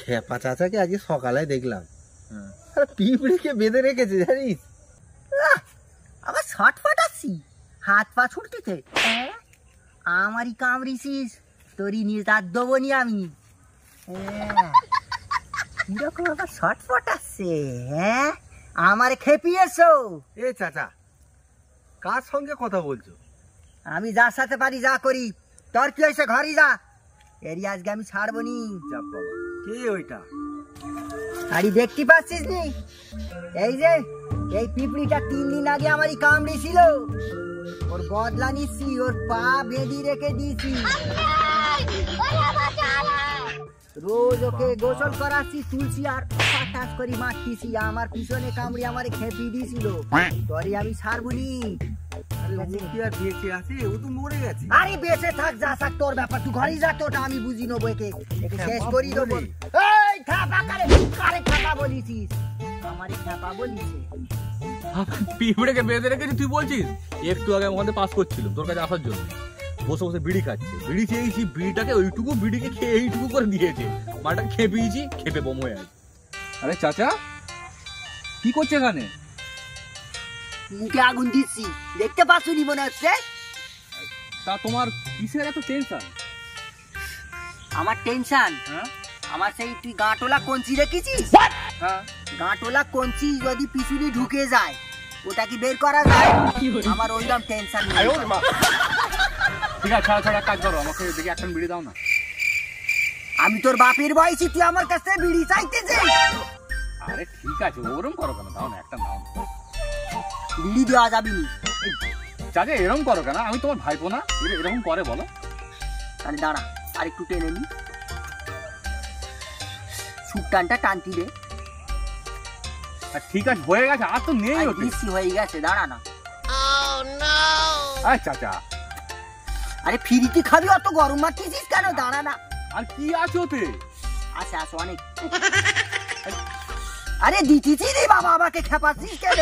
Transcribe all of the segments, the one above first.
খেপা চাচাকে আজকে সকালে দেখলাম পিঁপড়েকে বেঁধে রেখেছে জানিস। আবার শট ফাটাচ্ছি হাত পা ছুটতেছে, আমারই কামড়িছিস, তোরই নির্দার দেবো নি আমি। কিরকম আবার শট ফাটাচ্ছে, হ্যাঁ আমার খেপিয়েছো। এ চাচা কার সঙ্গে কথা বলছো? আমি যার সাথে পারি যা করি, তোর কি হয়েছে? ঘরে যা, এরি আজকে আমি ছাড়বো নি। যা বাবা, কে ওইটা? আরে দেখতে পাচ্ছিস নি, এই যে এই পিঁপড়িটা 3 দিন আগে আমারই কামড়েছিল, ওর বদলা নিচ্ছি, ওর পা বেঁধে রেখে দিয়েছি, রোজ ওকে গোসল করাচ্ছি, তুলসী আর পাটাস করে মারতেছি, আমার পিছনে কামড়ে আমারে খেপি দিয়েছিল, তোরে আমি ছাড়বো নি। আরে বেঁচে থাক যা থাক তোর ব্যাপার, তুই ঘরে যা, তোটা আমি বুঝি নেবো, একে শেষ করি দেবো। এই খাপা কারে খাপা বলিছিস, আমারে খাপা বলিছে। পিঁপড়েকে বেঁধে রেখেছি তুই বলছিস? একটু আগে আমাদের পাস করছিল তোর কাছে আসার জন্য, বসে বসে বিড়ি খাচ্ছে, বিড়ি খেয়েছি, বিড়িটাকে ওইটুকু বিড়িকে খেয়ে এইটুকু করে দিয়েছে, মাটাকে খেপিয়েছি, খেপে বম হয়ে আছে। আরে চাচা কি করছে এখানে? মুখে আগুন দিচ্ছি, দেখতে পাচ্ছ নি মনে হচ্ছে? তা তোমার কিসের এত টেনশন? আমার টেনশন? হ্যাঁ আমার সেই তুই গাঁটোলা কঞ্চি রেখেছিস, হ্যাঁ গাঁটোলা কঞ্চি যদি পিছুনি ঢুকে যায় ওটা কি বের করা যায়? আমার ওইরকম টেনশন। ঠিক আছে ছাড়া ছাড়া কাজ করো, আমাকে দেখি একটা বিড়ি দাও না। আমি তোর বাপের বয়সী, তুই আমার কাছে বিড়ি চাইতেছিস? আরে ঠিক আছে ওরম করো কেন, দাও না একটা, দাও না। বিড়ি দেওয়া যাবে না। চাচা এরকম করো কেন, আমি তোমার ভাইপো না, এরকম করে বলো। তাহলে দাঁড়া আর একটু টেনে নি, সুপ টানটা টানতি রে। ঠিক আছে হয়ে গেছে, আর তো নেই, বেশি হয়ে গেছে, দাঁড়া না। আরে চাচা আরে ফিরিতে খাবি, অত গরম মারতেছিস কেন? দাঁড়া না। আর কি আছে ওতে? আছে আছে অনেক। আরে দিতেছি রে বাবা, আমাকে খেপাচ্ছিস কেন?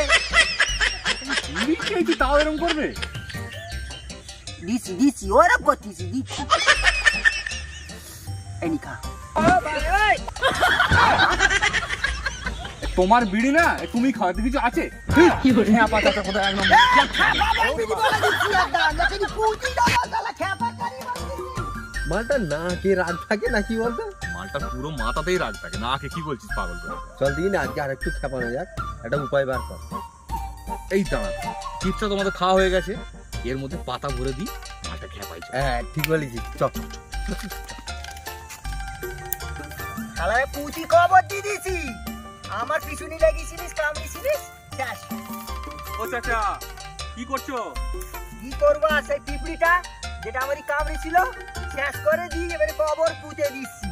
তাও এরকম করবে? দিচ্ছি দিচ্ছি, ওরকম করতেছি, দিচ্ছি। এনি খা। তোমার বিড়ি না, তুমি খাওয়াতে কিছু আছে? মালটা না কে রাগ থাকে নাকি বলতো? মালটা পুরো মাথাতেই রাগ থাকে, না কে কি বলছিস পাগল? চল দিন আজকে আর একটু খেপানো যাক, একটা উপায় বার কর। এই দাঁড়া, চিপসটা তোমাদের খাওয়া হয়ে গেছে, এর মধ্যে পাতা ভরে দিই, মালটা খেপাইছে। হ্যাঁ ঠিক বলেছিস, চল। শালায় পুঁতি খবর দিয়ে দিছি, আমার পিছুনি লাগিয়েছিলিস, কামড়িয়েছিলিস, শেষ। ও চাচা কি করছো? কি করবো, সেই পিঁপড়িটা যেটা আমারই কামড়েছিল শেষ করে দিই, এবারে কবর পুঁতে দিচ্ছি।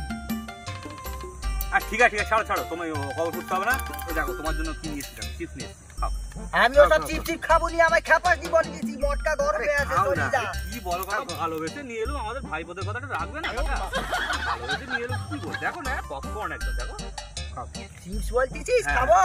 আর ঠিক আছে ছাড়ো ছাড়ো, তুমি কবর পুঁততে হবে না। এই দেখো তোমার জন্য কি নিয়েছি, চিপস নিয়েছি, খাও। আমি ওসব চিপ চিপ খাবো নি, আমায় খেপাস দি বল দিছি, মটকা গরম হয়ে আছে, চলে যা। কি বলো কথা, ভালোবেসে নিয়ে এলো, আমাদের ভাইপোদের কথাটা রাখবে না কাকা? ভালোবেসে নিয়ে এলো, কি বল দেখো না, পপকর্ন একদম, দেখো খাও। চিপস বলতেছিস, খাবো?